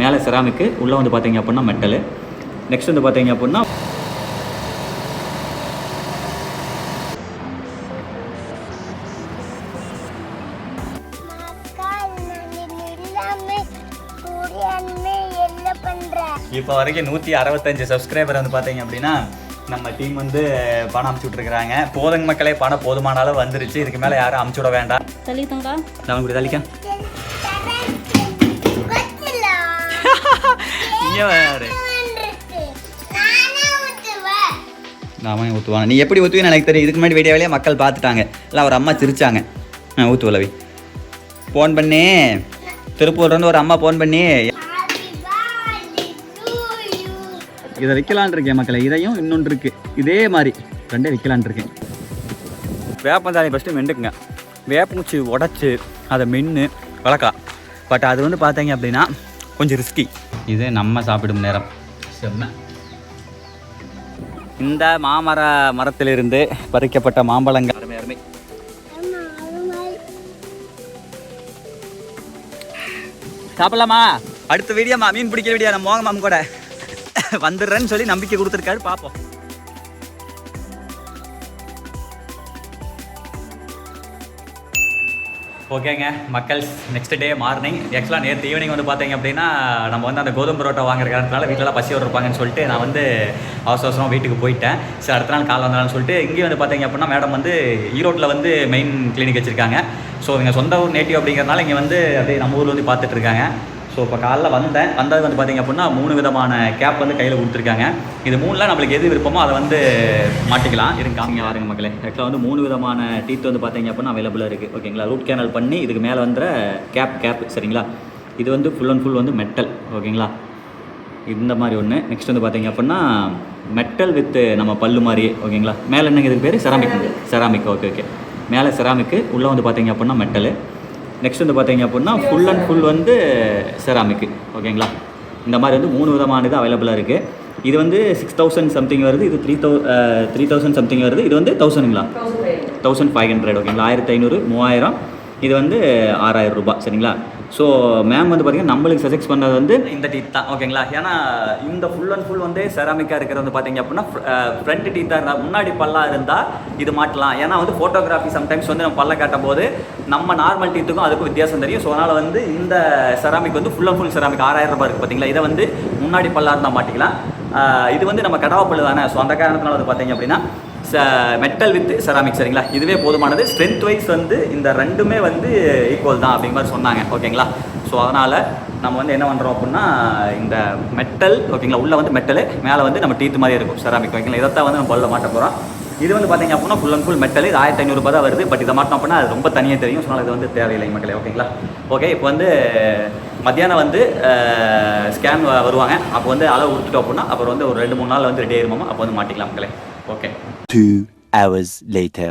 மேலே செராமிக்கு, உள்ளே வந்து பார்த்தீங்க அப்படின்னா மெட்டலு. நெக்ஸ்ட் வந்து பார்த்தீங்க அப்படின்னா இப்போ வரைக்கும் 165 சப்ஸ்கிரைபர் வந்து பார்த்தீங்க அப்படின்னா நம்ம டீம் வந்து பணம் அமுச்சு விட்ருக்குறாங்க. போதுங்க மக்களே, பணம் போதுமான அளவு வந்துருச்சு. இதுக்கு மேலே யாரும் அமுச்சு விட வேண்டாம். தள்ளித்தங்கா நான் இப்படி தள்ளிக்க இங்கே வேறு நாம ஊற்றுவாங்க. நீ எப்படி ஊற்றுவேன்னு எனக்கு தெரியும். இதுக்கு முன்னாடி வீடியோவிலேயே மக்கள் பார்த்துட்டாங்க. இல்லை ஒரு அம்மா சிரிச்சாங்க. ஊற்றுவலவி ஃபோன் பண்ணி திருப்பூர்லேருந்து ஒரு அம்மா ஃபோன் பண்ணி இதை வைக்கலான் இருக்கேன் மக்களை. இதையும் இன்னொன்று இருக்குது இதே மாதிரி ரெண்டே வைக்கலான் இருக்கேன். வேப்பந்தாளி ஃபஸ்ட்டு மெண்டுக்குங்க. வேப்பங்குச்சி உடச்சி அதை மென்று வளர்க்கலாம். பட் அது வந்து பார்த்தீங்க அப்படின்னா கொஞ்சம் ரிஸ்கி. இது நம்ம சாப்பிடும் நேரம். செம்ம. இந்த மரத்திலிருந்து பறிக்கப்பட்ட மாம்பழங்கள் அருமை அருமை. சாப்பிடலாமா? அடுத்த வீடியோமா மீன் பிடிக்கிற வீடியோ நம்ம மோக மாமன் கூட வந்துடுறேன்னு சொல்லி நம்பிக்கை கொடுத்துருக்காரு. பார்ப்போம். ஓகேங்க மக்கள், நெக்ஸ்ட் டே மார்னிங். ஆக்சுவலாக நேற்று ஈவினிங் வந்து பார்த்தீங்க அப்படின்னா நம்ம வந்து அந்த கோதுமை பரோட்டா வாங்குற காரணத்தினால வீட்டிலலாம் பசி இருப்பாங்கன்னு சொல்லிட்டு நான் வந்து அவசரமாக வீட்டுக்கு போயிட்டேன். சரி அடுத்த நாள் காலை வந்தாலும் சொல்லிட்டு இங்கேயும் வந்து பார்த்தீங்க அப்படின்னா மேடம் வந்து ஈரோட்டில் வந்து மெயின் கிளினிக் வச்சுருக்காங்க. ஸோ இங்கே சொந்த ஊர் நேட்டிவ் அப்படிங்கிறதுனால இங்கே வந்து அப்படியே நம்ம ஊரில் வந்து பார்த்துட்ருக்காங்க. ஸோ இப்போ காலைல வந்தது வந்து பார்த்திங்க அப்படின்னா 3 விதமான கேப் வந்து கையில் கொடுத்துருக்காங்க. இது 3ல் நம்மளுக்கு எது விருப்பமோ அதை வந்து மாட்டிக்கலாம். இருங்க காமிங்க வாருங்க மக்களே. ஆக்சுவலாக வந்து 3 விதமான டீத் வந்து பார்த்திங்க அப்படின்னா அவைலபிளாக இருக்குது. ஓகேங்களா? ரூட் கேனல் பண்ணி இதுக்கு மேலே வந்துற கேப் சரிங்களா? இது வந்து ஃபுல் அண்ட் ஃபுல் வந்து மெட்டல். ஓகேங்களா? இந்த மாதிரி ஒன்று. நெக்ஸ்ட் வந்து பார்த்திங்க அப்படின்னா மெட்டல் வித் நம்ம பல்லு மாதிரியே. ஓகேங்களா? மேலே என்னங்க இதுக்கு பேர்? செராமிக். ஓகே. மேலே செராமிக்கு, உள்ளே வந்து பார்த்திங்க அப்படின்னா மெட்டலு. நெக்ஸ்ட் வந்து பார்த்தீங்க அப்படின்னா ஃபுல் அண்ட் ஃபுல் வந்து செராமிக்கு. ஓகேங்களா? இந்த மாதிரி வந்து 3 விதமான இது அவைலபிளாக இருக்குது. இது வந்து 6000 சம்திங் வருது. இது 3000 சம்திங் வருது. இது வந்து 1000ங்களா? 1500. ஓகேங்களா? 1500, 3000. இது வந்து 6000 ரூபாய். சரிங்களா? ஸோ மேம் வந்து பார்த்திங்கன்னா நம்மளுக்கு சஜெக்ட் பண்ணது வந்து இந்த டீத் தான். ஓகேங்களா? ஏன்னா இந்த ஃபுல் அண்ட் ஃபுல் வந்து செராமிக்காக இருக்கிறது வந்து பார்த்திங்க அப்படின்னா ஃப்ரண்ட் டீத்தாக இருந்தால், முன்னாடி பல்லாக இருந்தால் இது மாட்டலாம். ஏன்னா வந்து ஃபோட்டோகிராஃபி சம்டைம்ஸ் வந்து நம்ம பல்ல காட்டும் போது நம்ம நார்மல் டீத்துக்கும் அதுக்கும் வித்தியாசம் தெரியும். ஸோ அதனால் வந்து இந்த செராமிக் வந்து ஃபுல் அண்ட் ஃபுல் செராமிக் 6000 ரூபாய் இருக்குது. பார்த்தீங்களா? இதை வந்து முன்னாடி பல்லாக இருந்தால் மாட்டிக்கலாம். இது வந்து நம்ம கடவா பல்லு தானே. ஸோ அந்த காரணத்தினால வந்து பார்த்திங்க அப்படின்னா மெட்டல் வித் செராமிக். சரிங்களா? இதுவே போதுமானது. ஸ்ட்ரென்த் வைஸ் வந்து இந்த ரெண்டுமே வந்து ஈக்குவல் தான் அப்படிங்கிற மாதிரி சொன்னாங்க. ஓகேங்களா? ஸோ அதனால் நம்ம வந்து என்ன பண்ணுறோம் அப்படின்னா இந்த மெட்டல், ஓகேங்களா, உள்ளே வந்து மெட்டலு, மேலே வந்து நம்ம டீத் மாதிரி இருக்கும் செராமிக். ஓகேங்களா? இதைத்தான் வந்து நம்ம பல்ல மாட்ட போகிறோம். இது வந்து பார்த்திங்க அப்படின்னா ஃபுல் அண்ட் ஃபுல் மெட்டல். இது 1500 ரூபாய் தான் வருது. பட் இதை மாட்டோம் அப்படின்னா அது ரொம்ப தனியாக தெரியும். ஸோ இது வந்து தேவையில்லை மக்களே. ஓகேங்களா? ஓகே. இப்போ வந்து மத்தியானம் வந்து ஸ்கேன் வருவாங்க. அப்போ வந்து அளவு கொடுத்துட்டோம் அப்படின்னா அப்புறம் வந்து ஒரு 2-3 நாள் வந்து ரெடி ஆயிருமாமா. அப்போ வந்து மாட்டிக்கலாம் மக்களே. ஓகே. 2 hours later.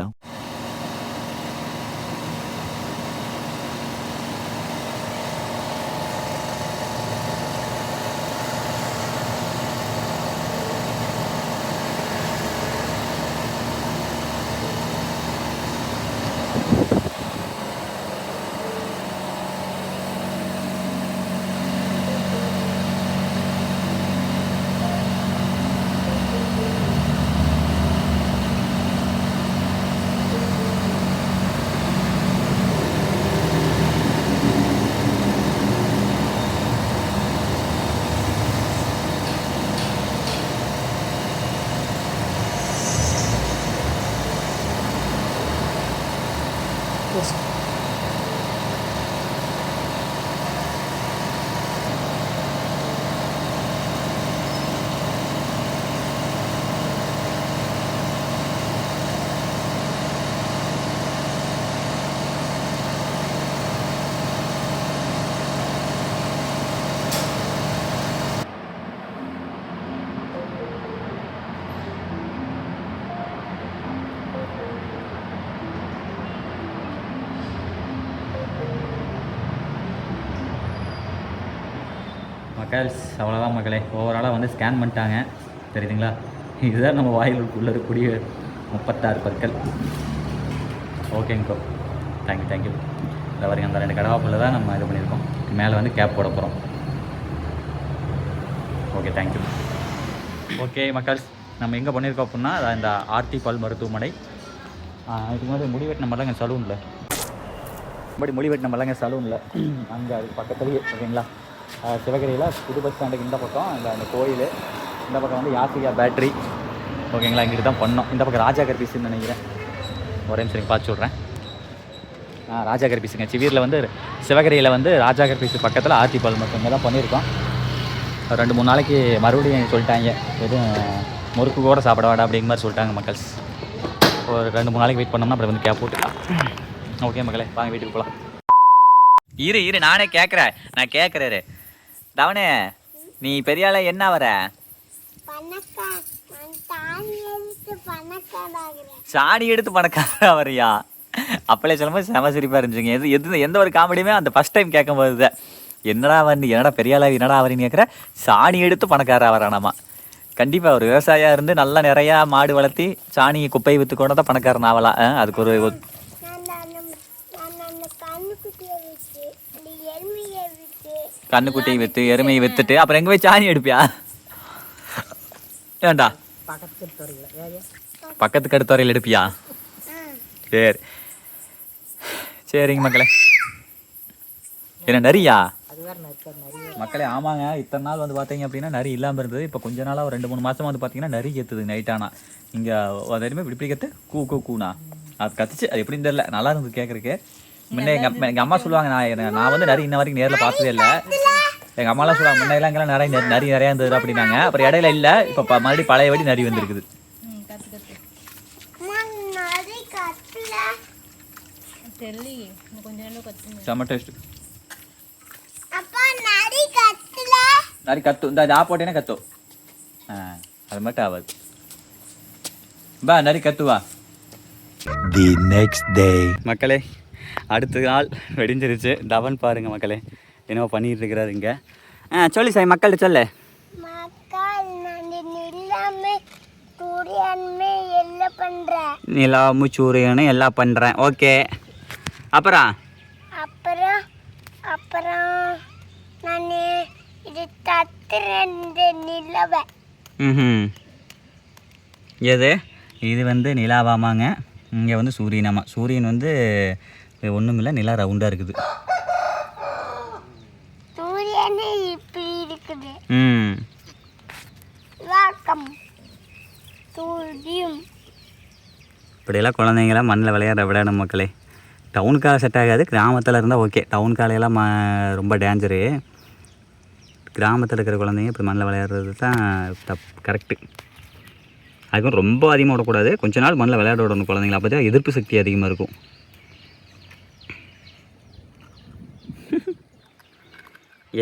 மக்கள்ஸ் அவ்வளோதான் மக்களே. ஓவராலாக வந்து ஸ்கேன் பண்ணிட்டாங்க. தெரியுதுங்களா? இதுதான் நம்ம வாயிலுக்குள்ளே இருக்கக்கூடிய 36 பற்கள். ஓகேங்கோ. தேங்க்யூ. இந்த வரைக்கும் அந்த 2 கடவாப்பில் தான் நம்ம இது பண்ணியிருக்கோம். மேலே வந்து கேப் போட போகிறோம். Okay thank you. ஓகே மக்கள், நம்ம எங்கே பண்ணியிருக்கோம் அப்படின்னா இந்த ஆர்த்தி பால் மருத்துவமனை. இதுக்கு முன்னாடி முடி வெட்டின மாதிரிலாம் எங்கள் சலூனில் முடி வெட்டின மாதிரிலாம் எங்கள் சலூனில் அங்கே அதுக்கு பக்கத்துலேயே ஓகேங்களா. சிவகிரியில் புது பஸ் ஸ்டாண்டுக்கு இந்த பக்கம் அந்த கோயில், இந்த பக்கம் வந்து யாசிகா பேட்ரி ஓகேங்களா. இங்கிட்டு தான் பண்ணோம். இந்த பக்கம் ராஜா கர்பீஸ்ன்னு நினைக்கிறேன். ஒரே நிமிஷம் பார்த்து விட்றேன். ராஜா கர்பீஸுங்க சிவீரில் வந்து சிவகிரியில் வந்து ராஜா கர்பீஸ் பக்கத்தில் ஆர்த்தி பால் மட்டும் இங்கே தான் பண்ணியிருக்கோம். 2-3 நாளைக்கு மறுபடியும் சொல்லிட்டாங்க, எதுவும் முறுக்கு கூட சாப்பிட வேண்டாம் அப்படிங்கிற மாதிரி சொல்லிட்டாங்க மக்கள். ஒரு 2-3 நாளைக்கு வெயிட் பண்ணோம்னா அப்புறம் வந்து கேப் போட்டுக்கலாம். ஓகே மக்களே, வாங்க வீட்டுக்கு போகலாம். இரு நானே கேட்குறேன். நான் கேட்குறாரு தவனே, நீ பெரியால என்ன வர? சாணி எடுத்து பணக்கார வரையா? அப்பளே சொல்லும்போது செம சிரிப்பாக இருந்துச்சுங்க. எந்த ஒரு காமெடியுமே அந்த ஃபஸ்ட் டைம் கேட்கும் போது என்னடா பெரியாளா என்னடா அவரின்னு கேட்குற, சாணி எடுத்து பணக்கார வரானாமா. கண்டிப்பாக ஒரு விவசாயியாக இருந்து நல்லா நிறையா மாடு வளர்த்தி சாணி குப்பையை விற்று கொண்டு தான் பணக்காரன் ஆகலாம். அதுக்கு ஒரு கண்ணுக்குட்டியை விற்று எருமையை விற்றுட்டு அப்புறம் எங்கே போய் சாணி எடுப்பியா? ஏண்டா பக்கத்துக்கு அடுத்துறையில் எடுப்பியா? சரிங்க மக்களே. என்ன நரியா மக்களே? ஆமாங்க, இத்தனை நாள் வந்து பார்த்தீங்க அப்படின்னா நரி இல்லாமல் இருந்தது. இப்போ கொஞ்ச நாளாக ஒரு 2-3 மாதம் வந்து பார்த்தீங்கன்னா நரி கத்துது நைட்டானா. இங்கே அதேமே இப்படி கற்று கூனா அது கத்துச்சு. அது எப்படின்னு தெரியல, நல்லா இருந்தது கேட்குறக்கு. முன்னே எங்கள் அம்மா சொல்லுவாங்க, நான் வந்து நரி இன்ன வரைக்கும் நேரில் பார்த்ததே இல்லை. எங்கள் அம்மாலாம் சொல்லுவாங்க முன்னெல்லாம் இங்கெல்லாம் நிறையா இருந்தது அப்படின்னாங்க. அப்புறம் இடையில இல்லை, இப்போ மறுபடியும் பழையபடி நரி வந்துருக்குது. செம்ம டேஸ்ட். நரி கத்தும், இந்த போட்டேன்னா கத்தும். அது மட்டும் ஆகாது. பா நரி கத்துவா. The next day. மக்களே, அடுத்த நாள் வெடிஞ்சிருச்சு. தவன் பாருங்க மக்களே என்னவோ பண்ணிட்டு இருக்கிறாரு இங்கே. சொல்லு சாய் மக்கள்கிட்ட சொல்லு. நிலாமு சூரியனு எல்லாம் பண்ணுறேன். ஓகே, அப்புறம் நான் இது தத்துறேன் நிலவை. எது இது வந்து நிலாவாமாங்க. இங்கே வந்து சூரியனாமா. சூரியன் வந்து ஒன்றும் இல்லை, நிலா ரவுண்டாக இருக்குது. சூரியனே இப்படி இருக்குது. இப்படியெல்லாம் குழந்தைங்களாம் மண்ணில் விளையாடணும் மக்களே. டவுனுக்காக செட் ஆகாது, கிராமத்தில் இருந்தால் ஓகே. டவுனுக்காலையெல்லாம் ரொம்ப டேஞ்சரு. கிராமத்தில் இருக்கிற குழந்தைங்க இப்படி மண்ணில் விளையாடுறது தான் கரெக்டு. அதுக்கும் ரொம்ப அதிகமாக விடக்கூடாது, கொஞ்ச நாள் மண்ணில் விளையாட விடணும் குழந்தைங்கள. அப்போ தான் எதிர்ப்பு சக்தி அதிகமாக இருக்கும்.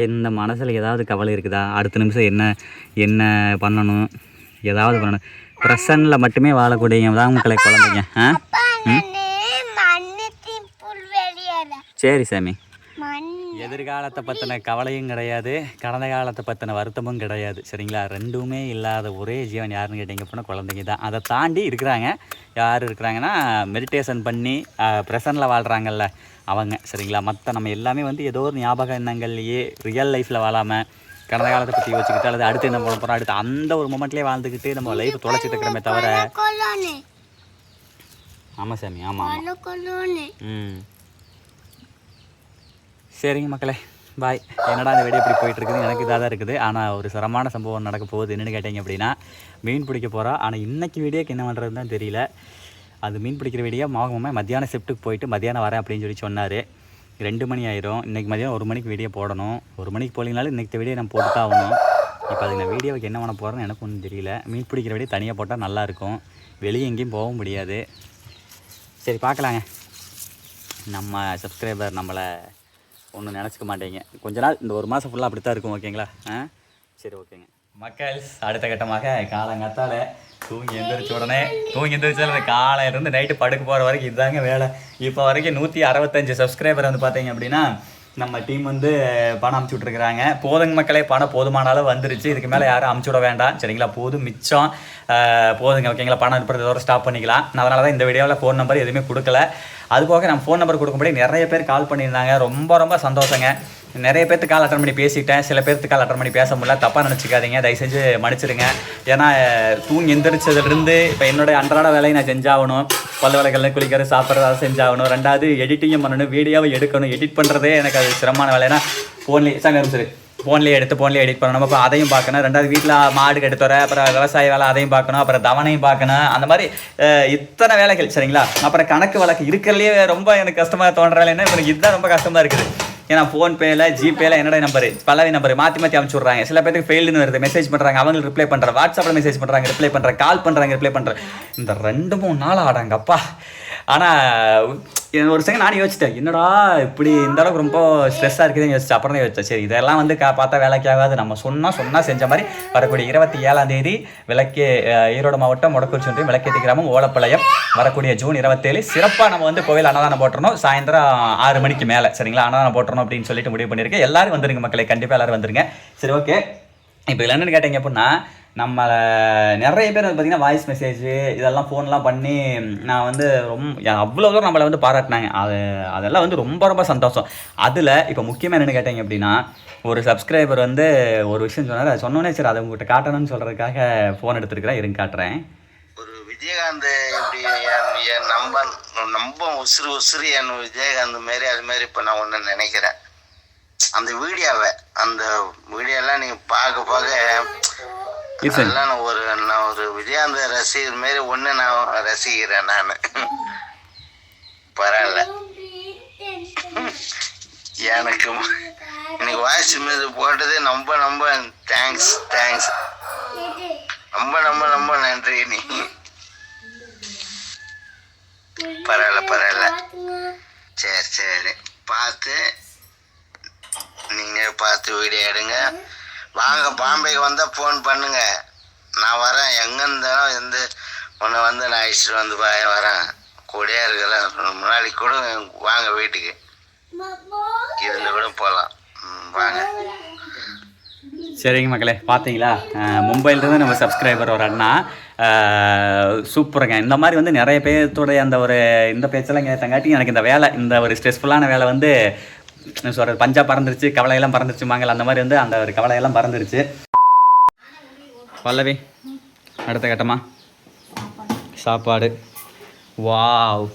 என்ன மனசில் ஏதாவது கவலை இருக்குதா? அடுத்த நிமிஷம் என்ன பண்ணணும், ஏதாவது பண்ணணும். ப்ரெசன்ட்டில் மட்டுமே வாழக்கூடிய தான் மக்களை குழந்தைங்க. சரி சாமி. எதிர்காலத்தை பற்றின கவலையும் கிடையாது, கடந்த காலத்தை பற்றின வருத்தமும் கிடையாது. சரிங்களா? ரெண்டுமே இல்லாத ஒரே ஜீவன் யாருன்னு கேட்டிங்க அப்படின்னா குழந்தைங்க தான். அதை தாண்டி இருக்கிறாங்க. யார் இருக்கிறாங்கன்னா மெடிடேஷன் பண்ணி ப்ரெசன்ட்டில் வாழ்கிறாங்கல்ல அவங்க. சரிங்களா? மற்ற நம்ம எல்லாமே வந்து ஏதோ ஒரு ஞாபக எண்ணங்கள்லையே ரியல் லைஃப்பில் வாழாமல் கடந்த காலத்தை பற்றி யோசிச்சுக்கிட்டு அல்லது அடுத்து என்ன பண்ண போகிறோம், அடுத்து அந்த ஒரு மொமெண்ட்லேயே வாழ்ந்துக்கிட்டு நம்ம லைஃப் தொலைச்சிட்டு இருக்கிறோமே தவிர. ஆமாம் சாமி, ஆமாம். சரிங்க மக்களே, பாய். என்னடா இந்த வீடியோ இப்படி போயிட்டுருக்குது, எனக்கு இதாக தான் இருக்குது. ஆனால் ஒரு சிரமமான சம்பவம் நடக்க போகுது. என்னென்னு கேட்டிங்க அப்படின்னா மீன் பிடிக்க போகிறோம். ஆனால் இன்றைக்கி வீடியோக்கு என்ன பண்ணுறதுன்னு தான் தெரியல. அது மீன் பிடிக்கிற வீடியோ மாமா மத்தியானம் ஷிஃப்ட்டுக்கு போயிட்டு மத்தியானம் வரேன் அப்படின்னு சொன்னார். 2 மணி ஆயிரும். இன்றைக்கி மதியானம் 1 மணிக்கு வீடியோ போடணும். 1 மணிக்கு போலிங்கனாலும் இன்றைக்கி வீடியோ நம்ம போட்டு தான் ஆகணும். இப்போ அதுக்கு நான் வீடியோவுக்கு என்ன பண்ண போகிறேன்னு எனக்கு ஒன்றும் தெரியல. மீன் பிடிக்கிற வீடியோ தனியாக போட்டால் நல்லாயிருக்கும், வெளியே எங்கேயும் போக முடியாது. சரி பார்க்கலாங்க. நம்ம சப்ஸ்கிரைபர் நம்மளை ஒன்றும் நினச்சிக்க மாட்டேங்க. கொஞ்ச நாள் இந்த 1 மாதம் ஃபுல்லாக அப்படி தான் இருக்கும். ஓகேங்களா? சரி ஓகேங்க மக்கள். அடுத்த கட்டமாக காலங்காத்தால தூங்கி எந்திரிச்சு காலையிலேருந்து நைட்டு படுக்க போகிற வரைக்கும் இதுதாங்க வேலை. இப்போ வரைக்கும் 165 சப்ஸ்கிரைபர் வந்து பார்த்தீங்க அப்படின்னா நம்ம டீம் வந்து பணம் அமுச்சு விட்ருக்குறாங்க. போதுங்க மக்களே, பணம் போதுமான அளவு வந்துருச்சு. இதுக்கு மேலே யாரும் அமுச்சு விட வேண்டாம். சரிங்களா? போதும், மிச்சம் போதுங்க. ஓகேங்களா? பணம் அனுப்புறதோட ஸ்டாப் பண்ணிக்கலாம். அதனால தான் இந்த வீடியோவில் ஃபோன் நம்பர் எதுவுமே கொடுக்கல. அதுபோக நம்ம ஃபோன் நம்பர் கொடுக்கும்படி நிறைய பேர் கால் பண்ணியிருந்தாங்க. ரொம்ப ரொம்ப சந்தோஷங்க. நிறைய பேர்த்து கால் அட்டன் பண்ணி பேசிட்டேன், சில பேர்த்து கால் அட்டன் பண்ணி பேச முடியல, தப்பாக நினச்சிக்காதீங்க, தயவு செஞ்சு மன்னிச்சிடுங்க. ஏன்னா தூங்கி எந்திரிச்சதுலேருந்து இப்போ என்னோட அன்றாட வேலையை நான் செஞ்சாகணும். பல்லு விளக்கெல்லாம் குளிக்கிறது, சாப்பிட்றது, அதை செஞ்சாகணும். ரெண்டாவது எடிட்டிங்கும் பண்ணணும், வீடியோவை எடுக்கணும். எடிட் பண்ணுறதே எனக்கு அது சிரமமான வேலைன்னா ஃபோன்லேயே எடுத்து ஃபோன்லேயே எடிட் பண்ணணும். அப்போ அதையும் பார்க்கணும். ரெண்டாவது வீட்டில் மாடு எடுத்து வர, அப்புறம் விவசாய வேலை அதையும் பார்க்கணும், அப்புறம் தவணையும் பார்க்கணும். அந்த மாதிரி இத்தனை வேலைகள் சரிங்களா. அப்புறம் கணக்கு வழக்கு இருக்கிறதுலே ரொம்ப எனக்கு கஷ்டமாக தோன்ற வேலைன்னா இப்போ எனக்கு இதுதான் ரொம்ப கஷ்டமாக இருக்குது. ஏன்னா ஃபோன்பேயில் ஜிபேயில் என்னோட நம்பரு பல்லவி நம்பர் மாற்றி அனுப்பிச்சி விட்றாங்க. சில பேருக்கு ஃபெயில்னு வருது, மெசேஜ் பண்ணுறாங்க, அவங்களுக்கு ரிப்ளை பண்ணுறேன், வாட்ஸ்அப்பில் மெசேஜ் பண்ணுறாங்க, ரிப்ளை பண்ணுறேன், கால் பண்ணுறாங்க, ரிப்ளை பண்ணுறேன். இந்த 2-3 நாள் ஆடாங்கப்பா. ஆனால் ஒரு செகண்ட் நானும் யோசிச்சிட்டேன், என்னடா இப்படி இந்த அளவுக்கு ரொம்ப ஸ்ட்ரெஸ்ஸாக இருக்குதுன்னு யோசிச்சு அப்புறம் தான் யோசிச்சேன். சரி இதெல்லாம் வந்து பார்த்தா வேலைக்கு ஆகாது, நம்ம சொன்னால் செஞ்ச மாதிரி வரக்கூடிய 27ஆம் தேதி ஈரோடு மாவட்டம் மொடக்குறிச்சி ஒன்றியம் விளக்கேத்தி கிராமம் ஓலப்பாளையம் வரக்கூடிய ஜூன் 27 சிறப்பாக நம்ம வந்து கோவில் அன்னதானம் போட்டுறணும். சாயந்தரம் 6 மணிக்கு மேலே சரிங்களா அன்னதானம் போட்டுறணும் அப்படின்னு சொல்லிட்டு முடிவு பண்ணியிருக்கேன். எல்லாரும் வந்துருங்க மக்களே, கண்டிப்பாக எல்லாரும் வந்துருங்க. சரி ஓகே, இப்போ இதில் என்னென்னு கேட்டீங்க அப்படின்னா, நம்ம நிறைய பேர் வந்து பார்த்திங்கன்னா வாய்ஸ் மெசேஜு இதெல்லாம் ஃபோன்லாம் பண்ணி நான் வந்து அவ்வளோ தூரம் நம்மளை வந்து பாராட்டினாங்க. அதெல்லாம் வந்து ரொம்ப சந்தோஷம். அதில் இப்போ முக்கியமாக என்னென்னு கேட்டீங்க அப்படின்னா, ஒரு சப்ஸ்கிரைபர் வந்து ஒரு விஷயம் சொன்னார். அது சொன்னோன்னே சரி அதை உங்கள்கிட்ட காட்டணும்னு சொல்கிறதுக்காக ஃபோன் எடுத்துருக்கிறேன், இருங்க காட்டுறேன். ஒரு விஜயகாந்த் எப்படி என் நம்ப உசுறு என் விஜயகாந்த் மாரி அது மாதிரி இப்போ நான் ஒன்று நினைக்கிறேன். அந்த வீடியோலாம் நீங்கள் பார்க்க இதெல்லாம் நான் ஒரு விஜயகாந்த் ரசிகர் மாரி ஒன்று நான் ரசிக்கிறேன். நான் பரவாயில்ல, எனக்கு இன்னைக்கு வாய்ஸ் மீது போட்டது ரொம்ப தேங்க்ஸ் ரொம்ப நன்றி. நீ பரவாயில்ல சரி நீங்கள் பார்த்து வீடியோ எடுங்க. வாங்க, பாம்பேக்கு வந்தால் ஃபோன் பண்ணுங்க, நான் வரேன். எங்கே இருந்தாலும் உன்னை வந்து நான் அழைச்சிட்டு வந்து வரேன். கூடயே இருக்கிறேன். முன்னாடி கூட வாங்க வீட்டுக்கு, இதில் கூட போகலாம். வாங்க. சரிங்க மக்களே, பார்த்தீங்களா மும்பையிலேருந்து நம்ம சப்ஸ்கிரைபர் ஒரு அண்ணா சூப்பருங்க. இந்த மாதிரி வந்து நிறைய பேர்த்தோடைய அந்த ஒரு இந்த பேச்செல்லாம் கேட்டங்காட்டி எனக்கு இந்த வேலை, இந்த ஒரு ஸ்ட்ரெஸ்ஃபுல்லான வேலை வந்து சொல்கிறது பஞ்சா பறந்துருச்சு, கவலையெல்லாம் பறந்துருச்சுமாங்கல்ல, அந்த மாதிரி வந்து அந்த ஒரு கவலையெல்லாம் பறந்துருச்சு. பல்லவி அடுத்த கட்டமா சாப்பாடு. வாவ்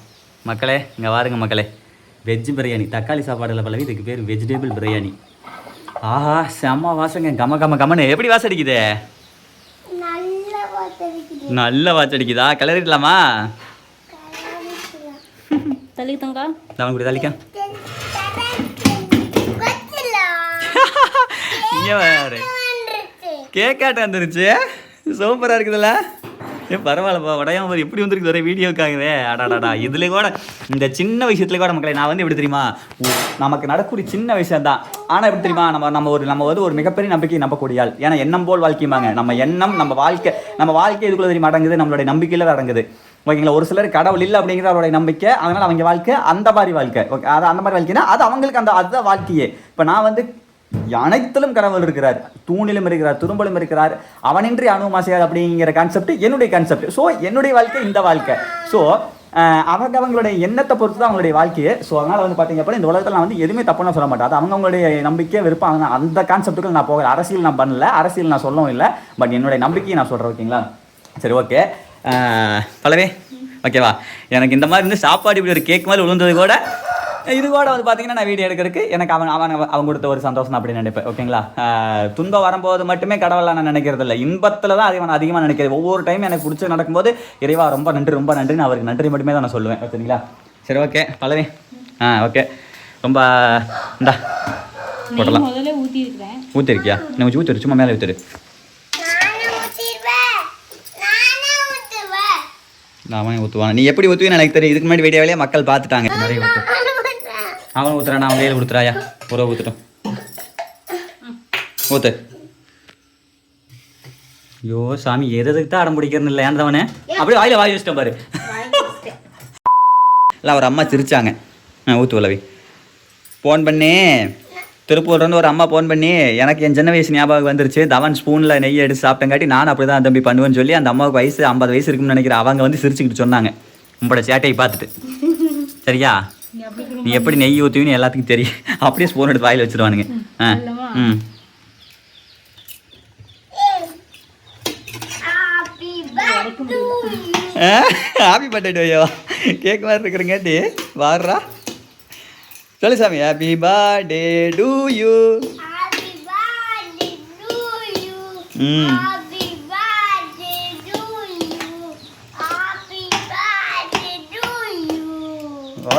மக்களே, இங்கே பாருங்க மக்களே, வெஜ் பிரியாணி. தக்காளி சாப்பாடு இல்லை பல்லவி, இதுக்கு பேர் வெஜிடபிள் பிரியாணி. ஆஹா செம்ம வாசங்க, கமன்னு. எப்படி வாசம் அடிக்குது? நல்ல வாசம் அடிக்குதா? கிளறிடலாமா? தலிக்கா இங்கே வேறு கேக்காட்ட வந்துருச்சு. சூப்பராக இருக்குதுல்ல? பரவாயில்லப்பா, வடையாமல் எப்படி வந்துருக்கு ஒரே வீடியோக்காகவே. அடாடாடா, இதில் கூட இந்த சின்ன விஷயத்துல கூட மக்களை நான் வந்து எப்படி தெரியுமா, நமக்கு நடக்கூடிய சின்ன விஷயம் தான். ஆனால் எப்படி தெரியுமா, நம்ம வந்து ஒரு மிகப்பெரிய நம்பிக்கை நம்பக்கூடியால். ஏன்னா எண்ணம் போல் வாழ்க்கையுமாங்க. நம்ம எண்ணம் நம்ம வாழ்க்கை இதுக்குள்ள தெரியுமா அடங்குது, நம்மளுடைய நம்பிக்கையில் அடங்குது. ஓகேங்களா? ஒரு சிலர் கடவுள் இல்லை அப்படிங்கிற அவருடைய நம்பிக்கை, அதனால் அவங்க வாழ்க்கை அந்த மாதிரி வாழ்க்கை. ஓகே, அது அந்த மாதிரி வாழ்க்கைன்னா அது அவங்களுக்கு அதுதான் வாழ்க்கையே. இப்போ நான் வந்து அனைத்திலும் கடவுள் இருக்கிறார், தூணிலும் இருக்கிறார், துரும்பலும் இருக்கிறார், அவனின்றி அணுவும் அசையாது அப்படிங்கிற கான்செப்ட் என்னுடைய கான்செப்ட். ஸோ என்னுடைய வாழ்க்கை இந்த வாழ்க்கை. ஸோ அவங்களுடைய எண்ணத்தை பொறுத்து தான் அவங்களுடைய வாழ்க்கையே. ஸோ அதனால் வந்து பார்த்தீங்க அப்படின்னா இந்த உலகத்தில் நான் வந்து எதுவுமே தப்புன்னு சொல்ல மாட்டேன். அது அவங்களுடைய நம்பிக்கை விருப்பம். அந்த கான்செப்ட்டுக்கு நான் போகல. அரசியல் நான் பண்ணல, அரசியல் நான் சொல்லவும் இல்லை. பட் என்னுடைய நம்பிக்கையை நான் சொல்கிறேன். ஓகேங்களா? சரி ஓகே பல்லவே ஓகேவா. எனக்கு இந்த மாதிரி வந்து சாப்பாடு இப்படி ஒரு கேக் மாதிரி விழுந்தது கூட இது கூட வந்து பார்த்தீங்கன்னா நான் வீடியோ எடுக்கிறதுக்கு எனக்கு அவங்க கொடுத்த ஒரு சந்தோஷம் அப்படின்னு நினைப்பேன். ஓகேங்களா? துன்பம் வரும்போது மட்டுமே கடவுளை நான் நினைக்கிறது இல்லை, இன்பத்தில் தான் அதிகமாக நினைக்கிறேன். ஒவ்வொரு டைம் எனக்கு பிடிச்சி நடக்கும்போது இறைவா ரொம்ப நன்றி நான் அவருக்கு நன்றி மட்டுமே தான் நான் சொல்லுவேன். ஓகேங்களா? சரி ஓகே பல்லவி. ஓகே ரொம்ப இந்தா போட்டலாம். ஊற்றிருக்கியா? நான் ஊற்றிரு, சும்மா மேலே ஊற்றிரு. அவன் ஊற்றுவான். நீ எப்படி ஊற்றுவேன்னு எனக்கு தெரியும். இதுக்கு முன்னாடி வீடியோவிலேயே மக்கள் பார்த்துட்டாங்க. நிறைய ஊற்று. அவன் ஊற்றுறான், நான் கையில் கொடுத்துறாயா? ஒரு ஊற்றுட்டோம். ஊற்று. ஐயோ சாமி, எதுக்கு தான் அடம் பிடிக்கிறன்னு இல்லை ஏன்டவனே அப்படியே வாயில் வச்சிட்டேன் பாரு. இல்லை ஒரு அம்மா சிரிச்சாங்க. ஊற்று உலவி. ஃபோன் பண்ணி திருப்பூர்லேருந்து ஒரு அம்மா ஃபோன் பண்ணி எனக்கு என் சின்ன வயசு ஞாபகம் வந்துருச்சு. தவன் ஸ்பூனில் நெய் எடுத்து சாப்பிட்டங்காட்டி நான் அப்படி தான் தம்பி பண்ணுவேன்னு சொல்லி அந்த அம்மாவுக்கு வயசு 50 வயசு இருக்குன்னு நினைக்கிறேன். அவங்க வந்து சிரிச்சுக்கிட்டு சொன்னாங்க உங்களோட சேட்டையை பார்த்துட்டு. சரியா? நீ எப்படி நெய் ஊற்றுவின்னு எல்லாத்துக்கும் தெரியும். அப்படியே ஸ்பூன் எடுத்து வாயில் வச்சுருவானுங்க. ஆ ம் happy birthday to you. Cake மாதிரி இருக்கிறங்காட்டி வாடுறா. சொல்லு சாமி. Happy birthday to you. ம்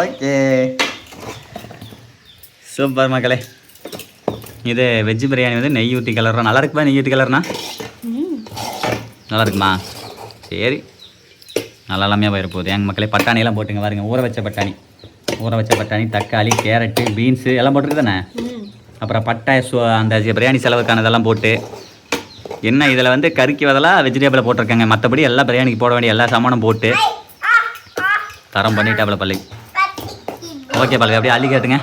ஓகே சூப்பர் மக்களே. இது வெஜ் பிரியாணி வந்து நெய் ஊற்றி கலர்றா. நல்லா இருக்குப்பா நெய் ஊற்றி கலர்னா? நல்லா இருக்குமா? சரி நல்லா எல்லாமே போயிட போகுது. எங்கள் மக்களே பட்டாணியெல்லாம் போட்டுங்க பாருங்க. ஊற வச்ச பட்டாணி, தக்காளி, கேரட்டு, பீன்ஸு எல்லாம் போட்டுருக்கு தானே. அப்புறம் பட்டை அந்த பிரியாணி செலவுக்கான இதெல்லாம் போட்டு என்ன இதில் வந்து கறிக்கு பதிலாக வெஜிடபிளை போட்டிருக்காங்க. மற்றபடி எல்லா பிரியாணிக்கு போட வேண்டிய எல்லா சாமானும் போட்டு தரம் பண்ணிட்டாப்புல பள்ளி. ஓகே பள்ளி அப்படியே அள்ளி கேட்டுங்க.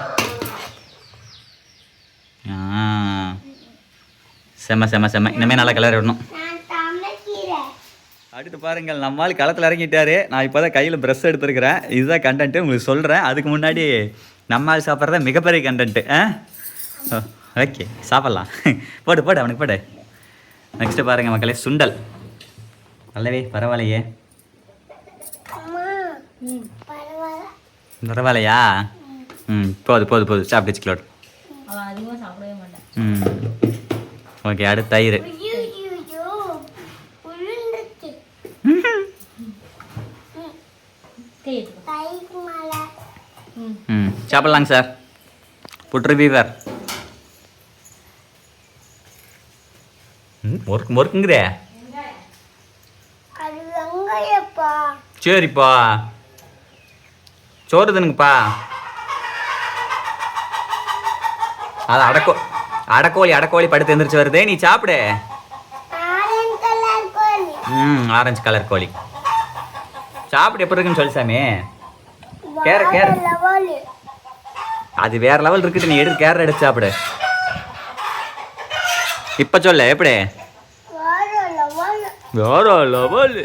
செம்ம செம்ம செம்ம. இனிமேல் நல்லா கிளறி விடணும். அடுத்து பாருங்கள், நம்மால் களத்தில் இறங்கிட்டாரு. நான் இப்போ தான் கையில் ப்ரெஷ் எடுத்துருக்கிறேன். இதுதான் கண்டென்ட்டு உங்களுக்கு சொல்கிறேன். அதுக்கு முன்னாடி நம்மால் சாப்பிட்றத மிகப்பெரிய கண்டென்ட்டு. ஓகே சாப்பிட்லாம். போடு அவனுக்கு போடு. நெக்ஸ்ட்டு பாருங்கள் மக்களே, சுண்டல். நல்லவே பரவாயில்லையே. பரவாயில்லையா? போது சாப்பிட்டு வச்சுக்கலாம். ஓகே அடுத்து தயிர். சாப்பிட்லாங்க சார். புட்ரு பீவர். முறுக்குங்கிறே. சரிப்பா சோறு தானுங்கப்பா. அது அடக்கோழி படுத்து எந்திரிச்சு வருதே. நீ சாப்பிடு. ஆரஞ்சு கலர் கோழி சாப்பிட்டு எப்படி இருக்குன்னு சொல்லு சாமி. கேரட் அது வேற லெவல் இருக்குது. நீ எடுத்து கேரட் எடுத்து சாப்பிடு. இப்ப சொல்ல எப்படி வேற லெவல்.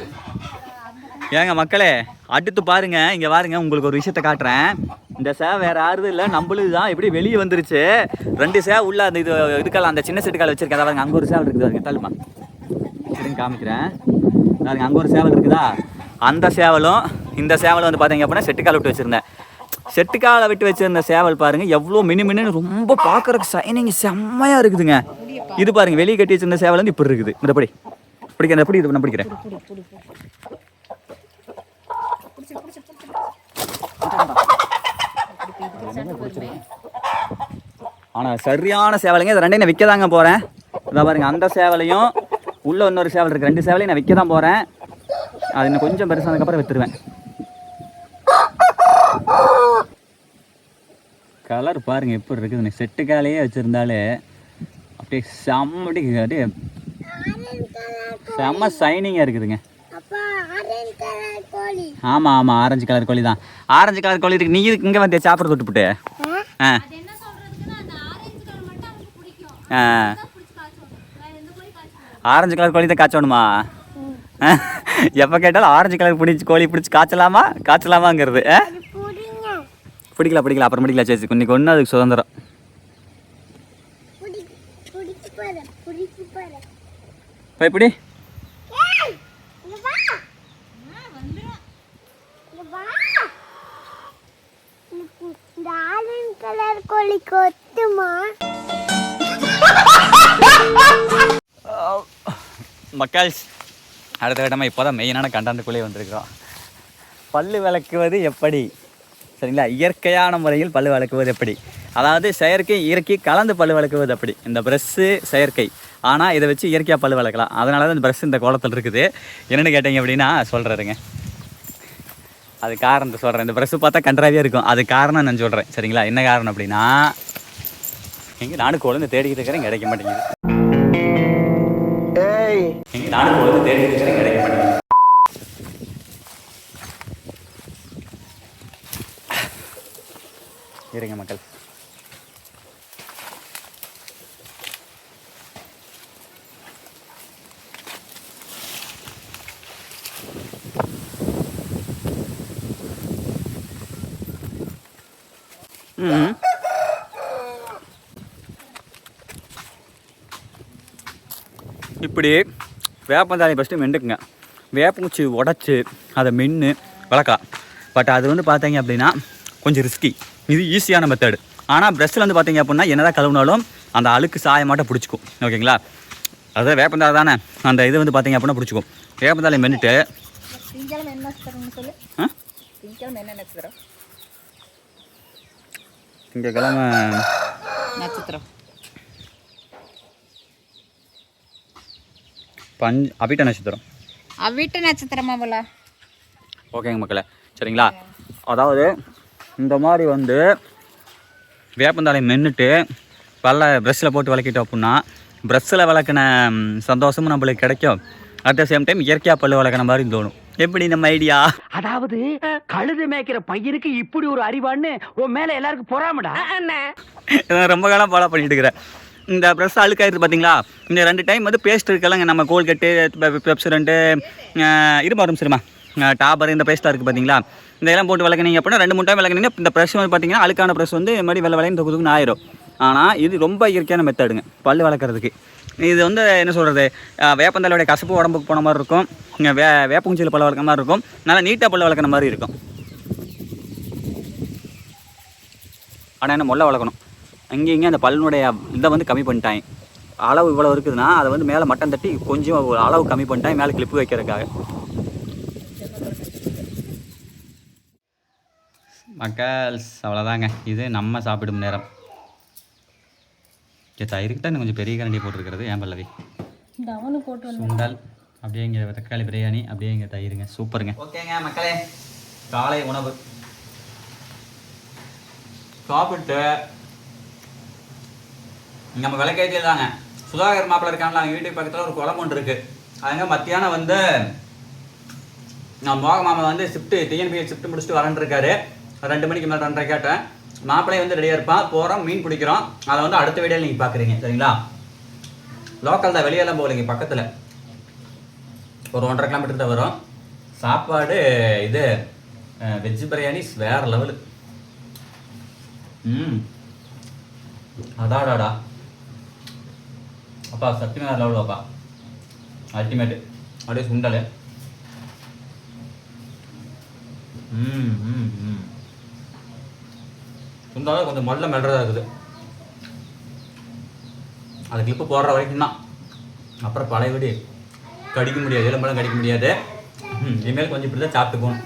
ஏங்க மக்களே அடுத்து பாருங்க, இங்க பாருங்க, உங்களுக்கு ஒரு விஷயத்த காட்டுறேன். இந்த சேவை வேற யாரும் இல்லை, நம்மளுது தான். எப்படி வெளியே வந்துருச்சு. 2 சேவை உள்ள அந்த இதுக்கெல்லாம் அந்த சின்ன செட்டுக்கால் வச்சிருக்கேன். பாருங்க அங்கே ஒரு சேவல் இருக்குது பாருங்க. தள்ளுமா அப்படின்னு காமிக்கிறேன் பாருங்க. அங்கே ஒரு சேவல் இருக்குதா. அந்த சேவலும் இந்த சேவலும் வந்து பார்த்தீங்க அப்படின்னா செட்டுக்கால் விட்டு வச்சிருந்தேன். செட்டுக்காலை விட்டு வச்சிருந்த சேவல் பாருங்க எவ்வளோ மினு ரொம்ப பார்க்கறதுக்கு சைனிங் செம்மையா இருக்குதுங்க. இது பாருங்க வெளியே கட்டி வச்சிருந்த சேவல் வந்து இப்படி இருக்குது. இந்த படி பிடிக்கிறேன். எப்படி இது நான் பிடிக்கிறேன். ஆனால் சரியான சேவலைங்க. இது 2 நான் விற்க தாங்க போகிறேன். இதான் பாருங்க அந்த சேவலையும் உள்ள இன்னொரு சேவல் இருக்குது. 2 சேவலையும் நான் விற்க தான் போகிறேன். அது இன்னும் கொஞ்சம் பெருசானதுக்கப்புறம் விற்றுருவேன். கலர் பாருங்க எப்படி இருக்குது. செட்டுக்காலையே வச்சுருந்தாலே அப்படியே அப்படியே செம்ம சைனிங்காக இருக்குதுங்க. ஆமாம் ஆரஞ்சு கலர் கோழி தான். ஆரஞ்சு கலர் கோழி இருக்கு. நீ இதுக்கு இங்கே வந்து சாப்பிட்றது விட்டுப்புட்டு ஆரஞ்சு கலர் கோழி தான் காய்ச்சணுமா? எப்போ கேட்டாலும் ஆரஞ்சு கலர் கோழி பிடிச்சி காய்ச்சலாமாங்கிறது. பிடிக்கலாம் அப்புறம் பிடிக்கலாம். சரி இன்னைக்கு ஒன்று அதுக்கு சுதந்திரம். எப்படி மக்கள் அடுத்த கட்டமாக இப்போ தான் மெயினான கண்டென்ட்டுக்குள்ளே வந்திருக்கிறோம். பல்லு விளக்குவது எப்படி சரிங்களா? இயற்கையான முறையில் பல்லு விளக்குவது எப்படி, அதாவது செயற்கை இயற்கை கலந்து பல்லு விளக்குவது எப்படி. இந்த ப்ரெஷ்ஷு செயற்கை, ஆனால் இதை வச்சு இயற்கையாக பல்லு விளக்கலாம். அதனால தான் இந்த ப்ரெஷ் இந்த கோலத்தில் இருக்குது. என்னென்னு கேட்டீங்க அப்படின்னா சொல்கிறேங்க. அது காரணத்தை சொல்கிறேன். இந்த ப்ரெஷ்ஷு பார்த்தா கன்றாவியாக இருக்கும். அது காரணம் நான் சொல்கிறேன் சரிங்களா. என்ன காரணம் அப்படின்னா எங்கே நானும் குழந்தை தேடிக்கிட்டு இருக்கிறேன், கிடைக்க மாட்டேங்குது. எங்கே நானும் குழந்தை தேடிக்கிட்டு இருக்கிறேன், கிடைக்க மாட்டேங்குது. இருங்க மக்கள். இப்படி வேப்பந்தாளி ஃபஸ்ட்டு மெண்டுக்குங்க. வேப்பங்குச்சி உடச்சி அதை மென்று வளர்க்கலாம். பட் அது வந்து பார்த்தீங்க அப்படின்னா கொஞ்சம் ரிஸ்கி. இது ஈஸியான மெத்தடு. ஆனால் ப்ரெஷ்ஷில் வந்து பார்த்தீங்க அப்படின்னா என்னதான் கழுவுனாலும் அந்த அழுக்கு சாயமாட்ட பிடிச்சிக்கும். ஓகேங்களா? அதாவது வேப்பந்தாளி தானே, அந்த இது வந்து பார்த்தீங்க அப்படின்னா பிடிச்சிக்கும். வேப்பந்தாளி மென்னுட்டு திங்கக்கிழமை நட்சத்திரம் அவிட்ட நட்சத்திரம். அவிட்ட நட்சத்திரமா போல. ஓகேங்க மக்களே, சரிங்களா? அதாவது இந்த மாதிரி வந்து வேப்பந்தாளை மென்னுட்டு ப்ரெஷ்ஷில் போட்டு விளக்கிட்டோம் அப்படின்னா ப்ரெஷ்ஷில் விளக்கின சந்தோஷமும் நம்மளுக்கு கிடைக்கும். அட் த சேம் டைம் இயற்கையாக பல்லு விளக்கின மாதிரி தோணும். எப்படி நம்ம ஐடியா? அதாவது கழுது மேய்க்கிற பையனுக்கு இப்படி ஒரு அறிவான்னு உன் மேல எல்லாருக்கும் பொறாமடா. ரொம்ப காலம் ஃபாலோ பண்ணிட்டு இருக்கிறேன். இந்த ப்ரெஷ் அழுக்காயிருக்கு பார்த்தீங்களா? இந்த 2 டைம் வந்து பேஸ்ட் இருக்கலாங்க. நம்ம கோல்கெட்டு, பெப்சரண்ட்டு, இருமாறும் சரிமா டாபர், இந்த பேஸ்ட்டாக இருக்குது பார்த்தீங்களா? இந்த எல்லாம் போட்டு விளக்குனீங்க அப்படின்னா 2-3 டைம் விளக்குனீங்க. இந்த ப்ரெஷ் வந்து பார்த்தீங்கன்னா அழுக்கான ப்ரெஷ் வந்து இந்த மாதிரி வெள்ளை வெள்ளைன்னு தொகுதுன்னு ஆயிரும். ஆனால் இது ரொம்ப இயற்கையான மெத்தடுங்க பல் வளர்க்குறதுக்கு. இது வந்து என்ன சொல்கிறது, வேப்பந்தலையோடைய கசப்பு உடம்புக்கு போன மாதிரி இருக்கும். வேப்பங்குச்சியில் பல் வளர்க்குற மாதிரி இருக்கும். நல்லா நீட்டாக பல் வளர்க்குற மாதிரி இருக்கும். ஆனால் என்ன மொல்ல வளர்க்கணும். இங்கே அந்த பல்லுடைய இதை வந்து கம்மி பண்ணிட்டாங்க. அளவு இவ்வளோ இருக்குதுன்னா அதை வந்து மேலே மட்டம் தட்டி கொஞ்சம் அளவு கம்மி பண்ணிட்டாங்க மேலே கிளிப்பு வைக்கிறதுக்காக. மக்கள்ஸ் அவ்வளோதாங்க. இது நம்ம சாப்பிடும் நேரம். தயிருக்கு தான் கொஞ்சம் பெரிய கரண்டி போட்டிருக்கிறது. ஏன் பல்லவி சுண்டல், அப்படியே இங்கே தக்காளி பிரியாணி, அப்படியே இங்கே தயிருங்க. சூப்பருங்க. ஓகேங்க மக்களே, காலை உணவு சாப்பிட்டு நம்ம விளக்கேற்றியில் தாங்க சுதாகர் மாப்பிள்ள இருக்காங்களா, அவங்க வீட்டுக்கு பக்கத்தில் ஒரு குளம் ஒன்று இருக்குது. அதுங்க மத்தியானம் வந்து நான் மோக மாமா வந்து டிஎன்பிஎல் ஷிஃப்ட் முடிச்சுட்டு வரேன்ருக்காரு. 2 மணிக்கு மேலே 2:30 கேட்டேன். மாப்பிள்ளையை வந்து ரெடியாக இருப்பான். போகிறோம், மீன் பிடிக்கிறோம். அதை வந்து அடுத்த வீடியோவில் நீங்கள் பார்க்குறீங்க, சரிங்களா? லோக்கல் தான், வெளியெல்லாம் போகலைங்க, பக்கத்தில் ஒரு 1.5 கிலோமீட்டர் தான் வரும். சாப்பாடு இது வெஜ் பிரியாணி வேறு லெவலு. அடாடாடா அப்பா, சத்தியமாக வேறு லெவலு அப்பா, அல்டிமேட்டு. அப்படியே சுண்டல். சுண்டாலும் கொஞ்சம் மொல்ல மெல்றதா இருக்குது. அது கிளிப்பு போடுற வரைக்கும் தான். அப்புறம் பழைய வீடு கடிக்க முடியாது, எலும்பெல்லாம் கடிக்க முடியாது. இனிமேல் கொஞ்சம் இப்படி தான் சாப்பிட்டுக்கணும்.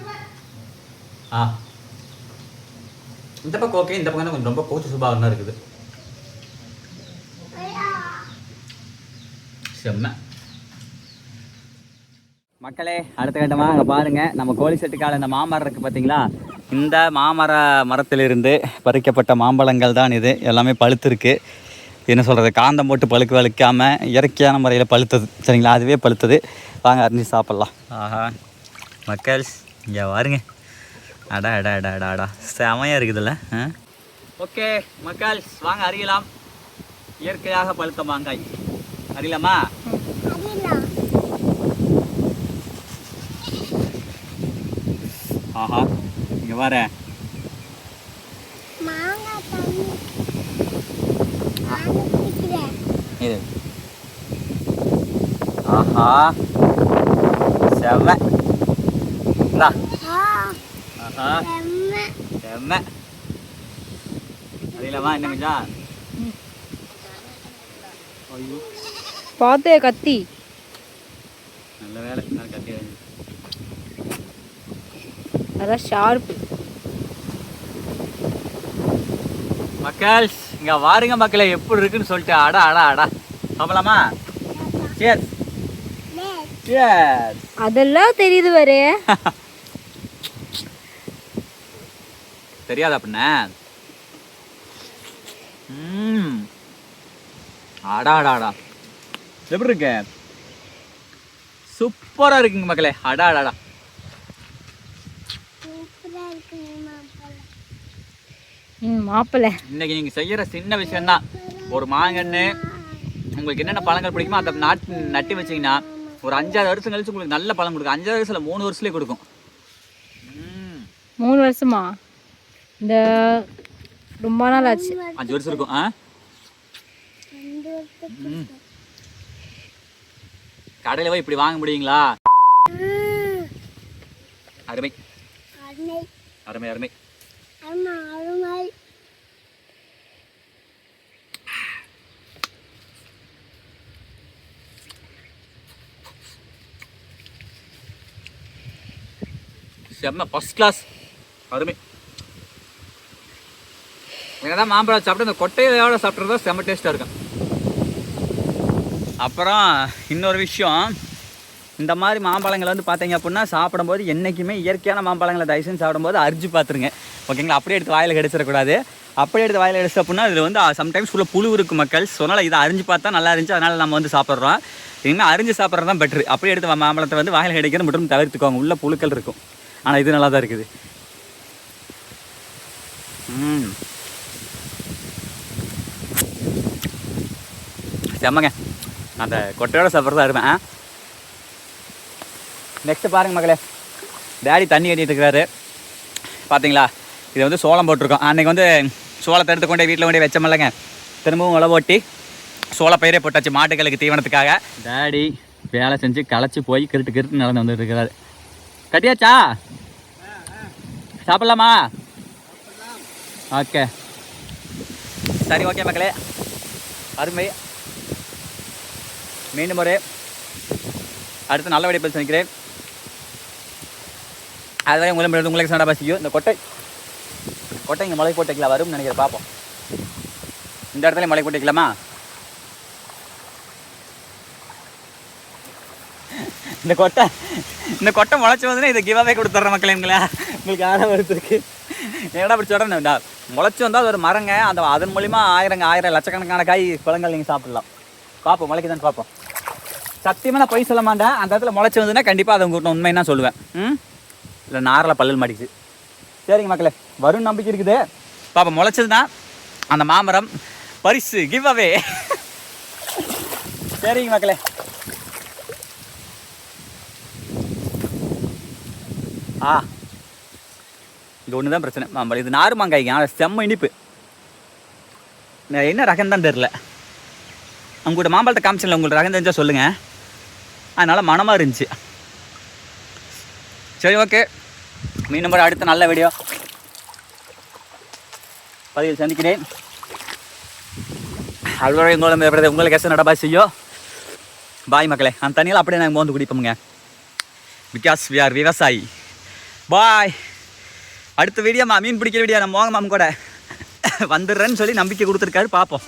இந்த பக்கம் ஓகே, இந்த பக்கம் தான் கொஞ்சம் ரொம்ப கோச்சு சுபாவம் தான் இருக்குது. செம்ம மக்களே, அடுத்த கட்டமாக அங்கே பாருங்கள், நம்ம கோழி செட்டுக்கால இந்த மாமரம் இருக்குது பார்த்தீங்களா? இந்த மரத்திலிருந்து பறிக்கப்பட்ட மாம்பழங்கள் தான் இது. எல்லாமே பழுத்துருக்கு. என்ன சொல்கிறது, காந்தம் போட்டு பழுக்க வலிக்காமல் இயற்கையான முறையில் பழுத்தது, சரிங்களா? அதுவே பழுத்தது. வாங்க அரிஞ்சு சாப்பிட்லாம். ஆஹா மக்கள்ஸ், இங்கே பாருங்க. அடா அடா அடா அடா அடா செமையாக இருக்குதுல்ல. ஓகே மக்கள்ஸ், வாங்க அறியலாம். இயற்கையாக பழுத்த மாங்காய் அறியலாமா? ஆஹா, இங்கே வர இது. ஆஹா செம்ம. ஆஹா செம்ம. அறியலாமா? என்ன கொஞ்சம் பார்த்தே கத்தி. நல்ல வேலை, நான் கத்தி. அதான் ஷார்ப்பு. மக்கள்ஸ் இங்கே வாருங்க மக்களே, எப்படி இருக்குன்னு சொல்லிட்டு. அடா அடா அடா சாப்பிடலாமா? சேர் சேர். அதெல்லாம் தெரியுது வரே. தெரியாது அப்படின்னா? அடா அடா அடா எப்படி இருக்கு? சூப்பராக இருக்குங்க மக்களே. அடா அடாடா மாப்பிள்ளை, இன்னைக்கு நீங்கள் செய்கிற சின்ன விஷயம்தான். ஒரு மாங்கன்று உங்களுக்கு என்னென்ன பழங்கள் பிடிக்குமோ அதை நட்டி வச்சிங்கன்னா ஒரு 5-6 வருஷம் கழிச்சு உங்களுக்கு நல்ல பழம் கொடுக்கும். 5 வருஷத்தில் 3 வருஷத்துலேயே கொடுக்கும். 3 வருஷமா? இந்த ரொம்ப நாள் ஆச்சு. 5 வருஷம் இருக்கும். கடையில் போய் இப்படி வாங்க முடியுங்களா? அருமை அருமை அருமை அருமை. அருமை அருமை. செம்ம ஃபர்ஸ்ட் கிளாஸ் அருமை. என்னதான் மாம்பழம் சாப்பிட்டு இந்த கொட்டையோட சாப்பிட்றதா செம்ம டேஸ்ட்டாக இருக்கும். அப்புறம் இன்னொரு விஷயம், இந்த மாதிரி மாம்பழங்களை வந்து பார்த்தீங்க அப்படின்னா சாப்பிடும்போது என்றைக்குமே இயற்கையான மாம்பழங்களை தயவுசெய்து சாப்பிடும்போது அரிஞ்சு பார்த்துருங்க, ஓகேங்களா? அப்படியே எடுத்து வாயில் கடிச்சிடக்கூடாது. அப்படியே எடுத்து வாயில் கடிச்சு அப்படின்னா இதில் வந்து சம்டைம்ஸ் உள்ள புழு இருக்குது மக்கள். ஸோ அதனால் இதை அரிஞ்சு பார்த்தா நல்லா இருந்துச்சு, அதனால் நம்ம வந்து சாப்பிட்றோம். இனிமேல் அரிஞ்சு சாப்பிட்றது தான் பெட்ரு. அப்படியே எடுத்து மாம்பழத்தை வந்து வாயில் கடிக்கிறது மட்டும் தவிர்த்துக்கோங்க, உள்ள புழுக்கள் இருக்கும். ஆனால் இது நல்லா தான் இருக்குது. செம்மங்க, அந்த கொட்டையோட சாப்பிட்றதா இருப்பேன். நெக்ஸ்ட்டு பாருங்கள் மக்களே, டேடி தண்ணி கட்டிகிட்டு இருக்கிறாரு பார்த்தீங்களா? இது வந்து சோளம் போட்டிருக்கோம். அன்றைக்கி வந்து சோளத்தை எடுத்து கொண்டே வீட்டில் கொண்டே வச்சோமில்லங்க, திரும்பவும் உழவு ஓட்டி சோள பயிரே போட்டாச்சு மாட்டுகளுக்கு தீவனத்துக்காக. டேடி வேலை செஞ்சு களைச்சி போய் கிருட்டு நடந்து வந்துட்டு இருக்கிறாரு. கட்டியாச்சா? சாப்பிட்லாமா? ஓகே சரி, ஓகே மக்களே, அருமை. மீண்டும் ஒரு அடுத்து நல்ல வெடிப்பல் சந்திக்கிறேன். அதுவரை உங்களுக்கு சண்டை பாசிக்கும். இந்த கொட்டை இங்கே முளை போட்டுக்கலாம் வரும்னு நினைக்கிறேன், பார்ப்போம். இந்த இடத்துல முளை போட்டுக்கலாமா? இந்த கொட்டை முளைச்சி வந்தோன்னா இதை கிவாவே கொடுத்துட்ற மக்களேங்களா. உங்களுக்கு ஆட வருதுருக்கு என்னடா அப்படி சொல்கிறேன். முளைச்சி வந்தால் அது ஒரு மரங்க, அதன் மூலிமா ஆயிரம் லட்சக்கணக்கான காய் பழங்கள் நீங்கள் சாப்பிடலாம். பார்ப்போம், முளைக்குதான்னு பார்ப்போம். சத்தியமாக நான் பொய் சொல்ல மாட்டேன். அந்த இடத்துல முளைச்சி வந்ததுன்னா கண்டிப்பாக அதை உங்கள்கிட்ட உண்மைன்னா சொல்லுவேன். இல்லை நாரில் பல்லல் மாட்டிக்குது. சரிங்க மக்களே, வரும் நம்பிக்கை இருக்குது. பார்ப்போம், முளைச்சதுன்னா அந்த மாமரம் பரிசு கிவ் அவே. சரிங்க மக்களே, இது ஒன்று தான் பிரச்சனை. மாம்பழம் இது நார் மாங்காய்ங்க, செம்ம இனிப்பு. என்ன ரகம் தான் தெரில. உங்கள்கிட்ட மாம்பழத்தை காமிச்சிடல, உங்கள்ட்ட ரகம் தெரிஞ்சால் சொல்லுங்கள். அதனால் மனமாக இருந்துச்சு. சரி, ஓகே, மீண்டும் அடுத்த நல்ல வீடியோ பதிவில் சந்திக்கிறேன். அதுவரை உங்களுக்கு எஸ் நடபா செய்யோ. பாய் மக்களே. அந்த தண்ணியில் அப்படியே நாங்கள் மோந்து குடிப்போமுங்க, பிகாஸ் வி ஆர் விவசாயி. பாய். அடுத்த வீடியோ மீன் பிடிக்கிற வீடியோ நம்ம மோங்க மாமன் கூட வந்துடுறேன்னு சொல்லி நம்பிக்கை கொடுத்துருக்காரு, பார்ப்போம்.